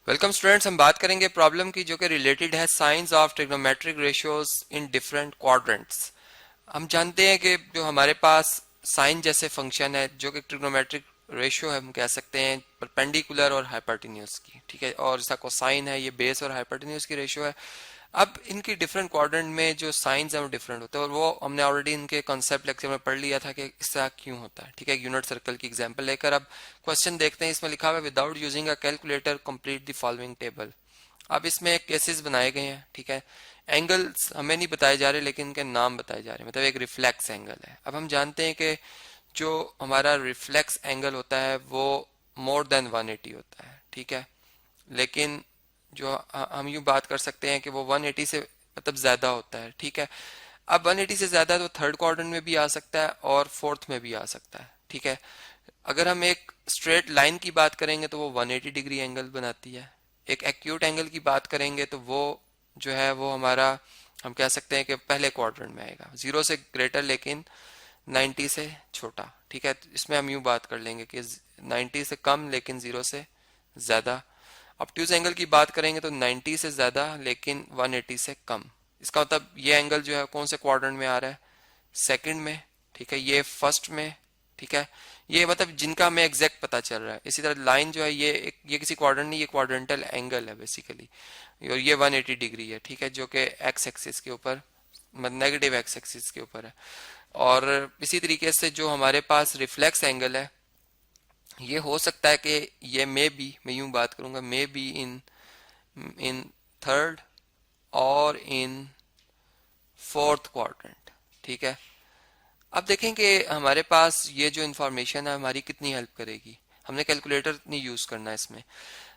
Welcome students, हम बात करेंगे प्रॉब्लम की जो कि रिलेटेड है science of trigonometric ratios in different quadrants. हम जानते हैं कि जो हमारे पास साइन जैसे फंक्शन है जो कि ट्रिग्नोमेट्रिक रेशियो है, हम कह सकते हैं परपेंडिकुलर और हाइपोटेन्यूज की, ठीक है। और इसका कोसाइन है, ये बेस और हाइपोटेन्यूज की रेशियो है। अब इनकी डिफरेंट क्वाड्रेंट में जो साइंस है वो डिफरेंट होते हैं, और वो हमने ऑलरेडी इनके कॉन्सेप्ट लेक्चर में पढ़ लिया था कि इसका क्यों होता है, ठीक है। यूनिट सर्कल की एग्जांपल लेकर अब क्वेश्चन देखते हैं। इसमें लिखा हुआ है without using a calculator complete the following table. अब इसमें केसेस बनाए गए हैं, ठीक है। एंगल्स हमें नहीं बताए जा रहे लेकिन इनके नाम बताए जा रहे हैं, मतलब एक रिफ्लेक्स एंगल है। अब हम जानते हैं कि जो हमारा रिफ्लेक्स एंगल होता है वो मोर देन 180 होता है, ठीक है। लेकिन जो हम यूं बात कर सकते हैं कि वो 180 से मतलब ज्यादा होता है, ठीक है। अब 180 से ज्यादा तो थर्ड क्वाड्रेंट में भी आ सकता है और फोर्थ में भी आ सकता है, ठीक है। अगर हम एक स्ट्रेट लाइन की बात करेंगे तो वो 180 डिग्री एंगल बनाती है। एक एक्यूट एंगल की बात करेंगे तो वो जो है वो हमारा, हम कह सकते हैं कि पहले क्वाड्रेंट में आएगा, 0 से ग्रेटर लेकिन 90 से छोटा, ठीक है। तो इसमें हम यूं बात कर लेंगे कि 90 से कम लेकिन 0 से ज्यादा। ऑब्ट्यूज एंगल की बात करेंगे तो 90 से ज्यादा लेकिन 180 से कम। इसका मतलब ये एंगल जो है कौन से क्वाड्रेंट में आ रहा है, सेकंड में, ठीक है। ये फर्स्ट में, ठीक है। ये मतलब जिनका हमें एग्जैक्ट पता चल रहा है। इसी तरह लाइन जो है ये किसी क्वाड्रेंट नहीं, ये क्वाड्रेंटल एंगल है बेसिकली, और ये 180 डिग्री है, ठीक है, जो कि एक्स एक्सिस के ऊपर, मतलब नेगेटिव एक्स एक्सिस के ऊपर है। और इसी तरीके से जो हमारे पास रिफ्लेक्स एंगल है, ये हो सकता है कि ये मे बी, मैं यूं बात करूंगा, may be in in third और इन फोर्थ क्वाड्रेंट, ठीक है। अब देखें कि हमारे पास ये जो इंफॉर्मेशन है हमारी कितनी हेल्प करेगी। हमने कैलकुलेटर नहीं यूज करना है इसमें।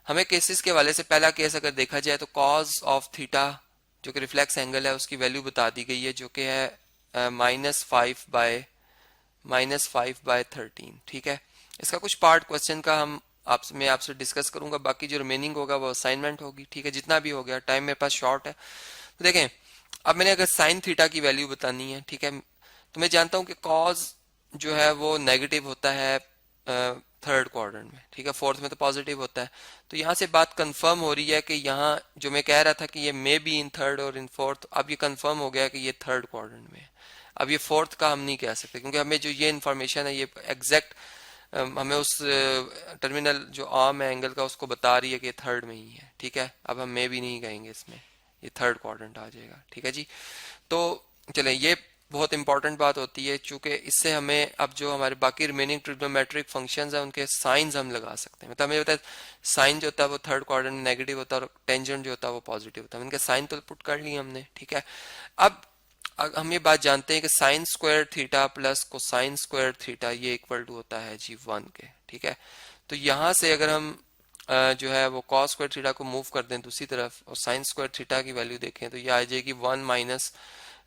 हमें केसेस के हवाले से पहला केस अगर देखा जाए तो कॉज ऑफ थीटा जो कि रिफ्लेक्स एंगल है उसकी वैल्यू बता दी गई है, जो कि है -5/13, ठीक है। इसका कुछ पार्ट क्वेश्चन का मैं आपसे डिस्कस करूंगा, बाकी जो रिमेनिंग होगा वो असाइनमेंट होगी, ठीक है। जितना भी हो गया, टाइम मेरे पास शॉर्ट है तो देखें। अब मैंने अगर साइन थीटा की वैल्यू बतानी है, ठीक है, तो मैं जानता हूं कि कॉज जो है वो नेगेटिव होता है थर्ड क्वाड्रेंट में, ठीक है। फोर्थ में तो पॉजिटिव होता है। तो यहाँ से बात कंफर्म हो रही है कि यहाँ जो मैं कह रहा था कि ये मे बी इन थर्ड और इन फोर्थ, अब ये कंफर्म हो गया कि ये थर्ड क्वाड्रेंट में है। अब ये फोर्थ का हम नहीं कह सकते क्योंकि हमें जो ये इन्फॉर्मेशन है ये एग्जैक्ट हमें उस टर्मिनल जो आर्म है एंगल का उसको बता रही है कि ये थर्ड में ही है, ठीक है। अब हम मे भी नहीं कहेंगे इसमें, ये थर्ड क्वाड्रेंट आ जाएगा, ठीक है जी। तो चले, ये बहुत इंपॉर्टेंट बात होती है चूंकि इससे हमें अब जो हमारे बाकी रिमेनिंग ट्रिग्नोमेट्रिक फंक्शंस हैं उनके साइंस हम लगा सकते हैं। मतलब हमें पता है साइन जो होता है वो थर्ड क्वाड्रेंट में नेगेटिव होता है और टेंजेंट जो होता है वो पॉजिटिव होता है। इनके साइन तो पुट कर लिए हमने, ठीक है। अब हम ये बात जानते हैं कि sine square theta plus cosine square theta ये इक्वल टू होता है जी 1 के, ठीक है। तो यहां से अगर हम जो है वो कॉस स्क्वायर थीटा को मूव कर दें दूसरी तरफ और साइन स्क्वायर थीटा की वैल्यू देखें तो ये आ जाएगी 1 minus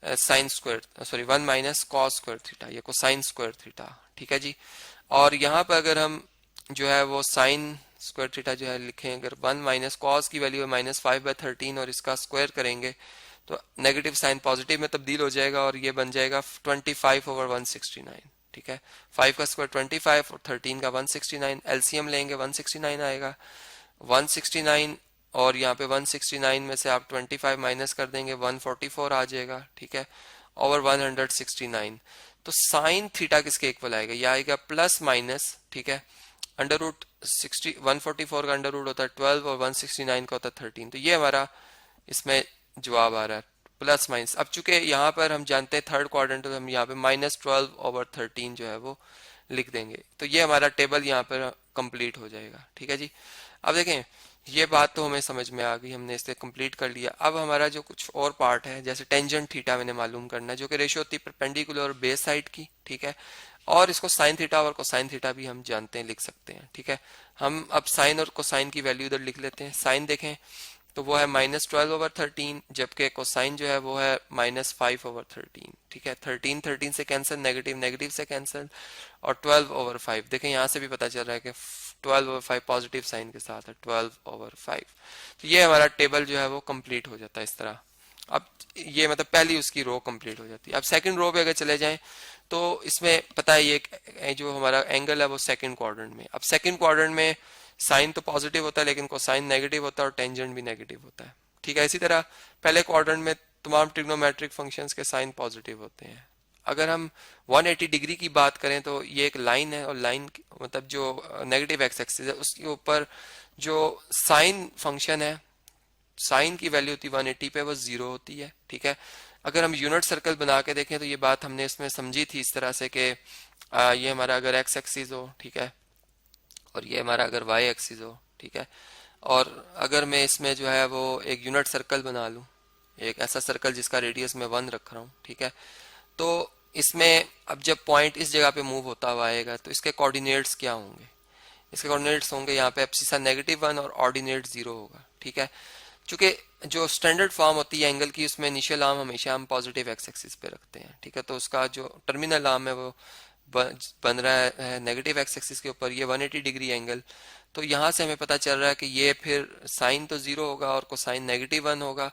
sine square, sorry 1 minus cos square theta, ये कोसाइन स्क्वायर थीटा, ठीक है जी। और यहाँ पर अगर हम जो है वो साइन स्क्वायर थीटा जो है लिखें, अगर 1 माइनस कॉस की वैल्यू है -5/13 और इसका स्क्वायर करेंगे तो नेगेटिव साइन पॉजिटिव में तब्दील हो जाएगा और ये बन जाएगा 25/169, ठीक है। 5 का स्क्वायर 25 और 13 का 169, एलसीएम लेंगे 169 आएगा। 169 और यहाँ पे 169 में से आप 25 माइनस कर देंगे 144 आ जाएगा, ठीक है, ओवर 169। तो साइन थीटा किसके इक्वल आएगा, ये आएगा प्लस माइनस, ठीक है, अंडर रूट 144 का अंडर रूट होता है 12 और 169 का होता है 13। तो ये हमारा इसमें जवाब आ रहा है प्लस माइनस। अब चूंकि यहाँ पर हम जानते हैं थर्ड क्वाड्रेंट तो हम यहाँ पे -12/13 जो है वो लिख देंगे। तो ये हमारा टेबल यहाँ पर कंप्लीट हो जाएगा, ठीक है जी। अब देखें ये बात तो हमें समझ में आ गई, हमने इसे कंप्लीट कर लिया। अब हमारा जो कुछ और पार्ट है जैसे टेंजेंट थीटा मैंने मालूम करना है, जो कि रेशियो होती है परपेंडिकुलर और बेस साइड की, ठीक है। और इसको साइन थीटा और कोसाइन थीटा भी हम जानते हैं, लिख सकते हैं, ठीक है। हम अब साइन और कोसाइन की वैल्यू इधर लिख लेते हैं। साइन देखें तो वो है -12/13, जबकि कोसाइन जो है वो है -5/13, ठीक है। 13 13 से कैंसिल, नेगेटिव नेगेटिव से कैंसिल, और 12/5 देखें यहाँ से भी पता चल रहा है कि 12/5 पॉजिटिव साइन के साथ है 12/5। तो ये हमारा टेबल जो है वो कंप्लीट हो जाता है इस तरह। अब ये मतलब पहली उसकी रो कंप्लीट हो जाती है। अब सेकंड रो पे अगर चले जाएं तो इसमें पता है ये जो हमारा एंगल है वो सेकंड क्वाड्रेंट में। अब सेकंड क्वाड्रेंट में साइन तो पॉजिटिव होता है लेकिन कोसाइन नेगेटिव होता है और टेंजेंट भी नेगेटिव होता है, ठीक है। इसी तरह पहले क्वाड्रेंट में तमाम ट्रिग्नोमेट्रिक फंक्शंस के साइन पॉजिटिव होते हैं। अगर हम 180 डिग्री की बात करें तो ये एक लाइन है और लाइन मतलब जो नेगेटिव एक्स एक्सिस है उसके ऊपर जो साइन फंक्शन है, साइन की वैल्यू होती है 180 पे, वो जीरो होती है, ठीक है। अगर हम यूनिट सर्कल बना के देखें तो ये बात हमने इसमें समझी थी इस तरह से कि ये हमारा अगर एक्स एक्सिस हो, ठीक है, और ये हमारा अगर वाई एक्सिस हो, ठीक है, और अगर मैं इसमें जो है वो एक यूनिट सर्कल बना लूं, एक ऐसा सर्कल जिसका रेडियस मैं 1 रख रहा हूँ, ठीक है, तो इसमें अब जब पॉइंट इस जगह पे मूव होता हुआ आएगा तो इसके कोऑर्डिनेट्स क्या होंगे, इसके कोऑर्डिनेट्स होंगे यहाँ पे एब्सिसा -1 और ऑर्डिनेट 0 होगा, ठीक है। चूंकि जो स्टैंडर्ड फॉर्म होती है एंगल की उसमें इनिशियल आर्म हमेशा हम पॉजिटिव एक्स एक्सिस पे रखते हैं, ठीक है, तो उसका जो टर्मिनल आर्म है वो बन रहा है नेगेटिव एक्स एक्सिस के ऊपर, ये 180 डिग्री एंगल। तो यहाँ से हमें पता चल रहा है कि ये फिर साइन तो 0 होगा और कोसाइन -1 होगा।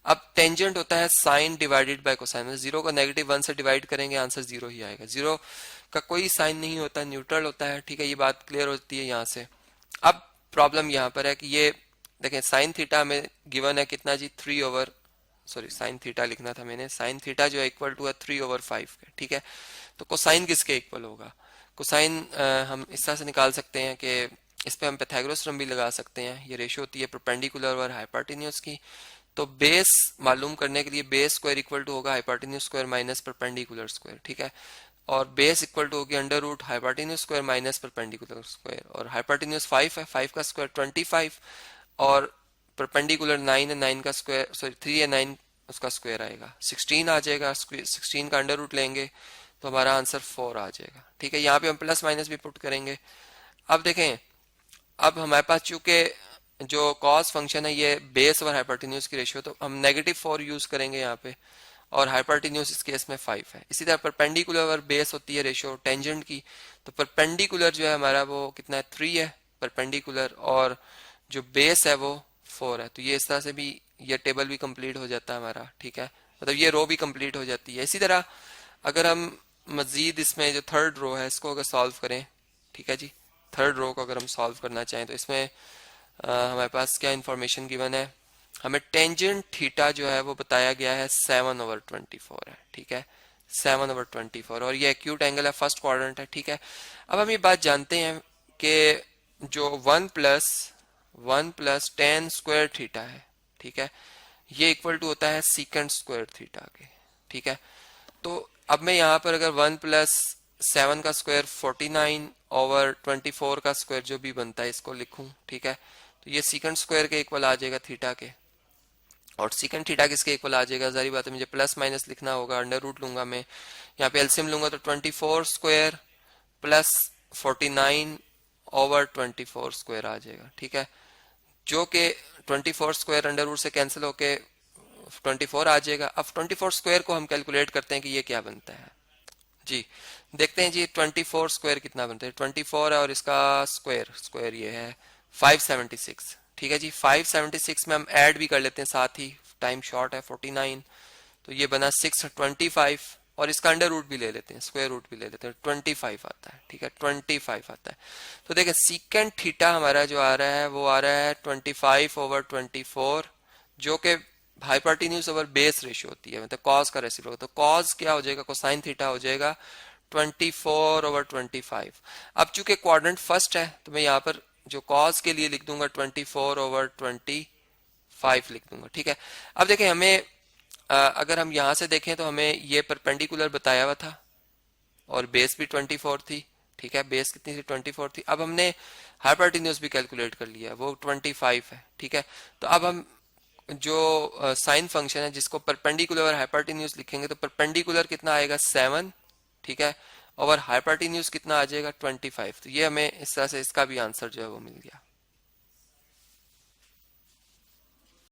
अब टेंजेंट होता है साइन डिवाइडेड बाय कोसाइन, मतलब 0 को -1 से डिवाइड करेंगे आंसर 0 ही आएगा। 0 का कोई साइन नहीं होता, न्यूट्रल होता है, ठीक है, ये बात क्लियर होती है यहाँ से। अब प्रॉब्लम यहाँ पर है कि ये देखें साइन थीटा में गिवन है कितना जी, 3 सॉरी साइन थीटा लिखना था मैंने, साइन थीटा जो है इक्वल टू है 3/5 के, ठीक है। तो कोसाइन किसके इक्वल होगा, कोसाइन हम इस तरह से निकाल सकते हैं कि इस पे हम पैथागोरस थ्योरम भी लगा सकते हैं। ये रेशियो होती है परपेंडिकुलर और हाइपोटेन्यूज की। तो बेस मालूम करने के लिए बेस स्क्वायर इक्वल टू होगा hypotenuse square minus perpendicular square, ठीक है, और बेस इक्वल टू होगी under root hypotenuse square minus perpendicular square, और हाइपोटेन्यूज 5 है, 5 का स्क्वायर 25, और परपेंडिकुलर 9 है, 9 का स्क्वायर सॉरी 3 है, 9 उसका स्क्वायर आएगा 16 आ जाएगा, 16 का अंडर रूट लेंगे तो हमारा आंसर 4 आ जाएगा, ठीक है। यहाँ पे हम प्लस माइनस भी पुट करेंगे। अब देखें, अब हमारे पास चूंकि जो कॉस फंक्शन है ये बेस और हाइपोटेन्यूज की रेशियो, तो हम -4 यूज करेंगे यहाँ पे, और हाइपोटेन्यूज इस केस में 5 है। इसी तरह परपेंडिकुलर और बेस होती है रेशियो टेंजेंट की, तो परपेंडिकुलर जो है हमारा वो कितना है 3 है परपेंडिकुलर, और जो बेस है वो 4 है। तो ये इस तरह से भी ये टेबल भी कंप्लीट हो जाता है हमारा, ठीक है, मतलब ये रो भी कंप्लीट हो जाती है। इसी तरह अगर हम मजीद इसमें जो थर्ड रो है इसको अगर सॉल्व करें, ठीक है जी, थर्ड रो को अगर हम सॉल्व करना चाहें तो इसमें हमारे पास क्या इंफॉर्मेशन गिवन है, हमें टेंजेंट थीटा जो है वो बताया गया है 7/24 है, ठीक है, 7/24, और ये एक्यूट एंगल है, फर्स्ट क्वाड्रेंट है, ठीक है। अब हम ये बात जानते हैं कि जो 1 + 10 स्क्वायर थीटा है, ठीक है, ये इक्वल टू होता है सीकेंट स्क्वायर थीटा के, ठीक है। तो अब मैं यहाँ पर अगर 1 + 7 का स्क्वायर 49/24 का स्क्वायर जो भी बनता है इसको लिखूं, ठीक है, तो ये सीकेंट स्क्वायर के इक्वल आ जाएगा थीटा के, और सीकेंट थीटा किसके इक्वल आ जाएगा, जारी बात है मुझे प्लस माइनस लिखना होगा, अंडर रूट लूंगा मैं, यहाँ पे एलसीएम लूंगा तो 24 स्क्वायर प्लस 49/24 स्क्वायर आ जाएगा, ठीक है, जो कि 24 स्क्वायर अंडर रूट से कैंसिल होके 24 आ जाएगा। अब 24 स्क्वायर को हम कैलकुलेट करते हैं कि ये क्या बनता है जी, देखते हैं जी 24 स्क्वायर कितना बनता है, 24 है और इसका स्क्वायर स्क्वायर ये है 576, ठीक है जी। 576 में हम ऐड भी कर लेते हैं साथ ही, टाइम शॉर्ट है 49, तो ये बना 625, और इसका अंडर रूट भी ले लेते हैं, स्क्वायर रूट भी ले लेते हैं, 25 आता है, ठीक है, 25 आता है। तो देखिए सीकेंट थीटा हमारा जो आ रहा है वो आ रहा है 25/24, जो कि हाइपोटेन्यूज ओवर बेस रेशियो होती है, मतलब कॉस का रेशियो होगा, तो कॉस क्या हो जाएगा, कोसाइन थीटा हो जाएगा 24/25। अब चूंकि क्वाड्रेंट फर्स्ट है तो मैं यहाँ पर जो कॉस के लिए लिख दूंगा 24/25 लिख दूंगा, ठीक है। अब देखें हमें अगर हम यहाँ से देखें तो हमें ये परपेंडिकुलर बताया हुआ था और बेस भी 24 थी, ठीक है, बेस कितनी थी 24 थी। अब हमने हाइपोटेन्यूज भी कैलकुलेट कर लिया, वो 25 है, ठीक है। तो अब हम जो साइन फंक्शन है जिसको परपेंडिकुलर और हाइपोटेन्यूज लिखेंगे, तो परपेंडिकुलर कितना आएगा 7, ठीक है, और हाइपोटेन्यूज कितना आ जाएगा 25। तो ये हमें इस तरह से इसका भी आंसर जो है वो मिल गया।